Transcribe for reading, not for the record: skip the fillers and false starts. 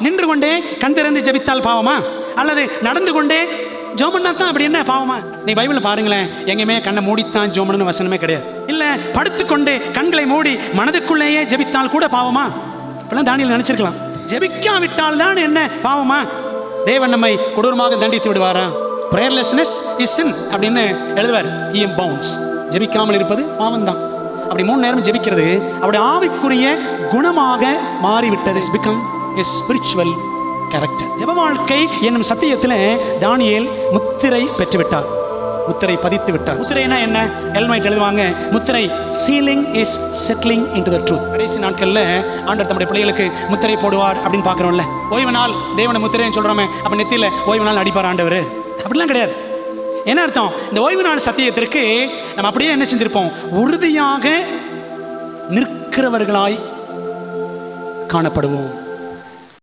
நின்று கொண்டே கண் திறந்து ஜெபித்தால் பாவமா, அல்லது நடந்து கொண்டே ஜோமன்னா தான் அப்படி என்ன பாவமா? நீ பைபிள் பாருங்களேன், எங்கேயுமே கண்ணை மூடித்தான் ஜோமனு வசனமே கிடையாது. இல்ல படுத்துக்கொண்டே கண்களை மூடி மனதுக்குள்ளேயே ஜெபித்தால் கூட பாவமா? இப்பெல்லாம் தானியேல் நினைச்சிருக்கலாம், ஜெபிக்காவிட்டால் தான் என்ன பாவமா? தேவன் நம்மை கொடூரமாக தண்டித்து விடுவாரா? பிரேயர்லெஸ்னஸ் இஸ் சின் அப்படின்னு எழுதுவார் E.M. பவுன்ஸ். ஜெபிக்காமல் இருப்பது பாவம் தான். அப்படி 3 நேரம் ஜெபிக்கிறது அவருடைய ஆவிக்குரிய குணமாக மாறிவிட்டது. Is become a spiritual character. ஜெப வாழ்க்கை என்னும் சத்தியத்தில் தானியேல் முத்திரை பெற்றுவிட்டார், முத்திரை பதித்து விட்டார். முத்திரைனா என்ன? எல்மைட் எழுதுவாங்க, முத்திரை ceiling is settling into the truth. கடைசி நாட்களில் ஆண்டவர் தம்முடைய பிள்ளைகளுக்கு முத்திரை போடுவார் அப்படின்னு பார்க்குறோம்ல. ஓய்வு நாள் தேவனை முத்திரைன்னு சொல்கிறோமே, அப்போ நெத்தியில் ஓய்வு நாள் அடிப்பார் ஆண்டவர்? அப்படிலாம் கிடையாது. என்ன அர்த்தம்? இந்த ஓய்வு நாள் சத்தியத்திற்கு நம்ம அப்படியே என்ன செஞ்சிருப்போம்? உறுதியாக நிற்கிறவர்களாய் காணப்படுவோம்.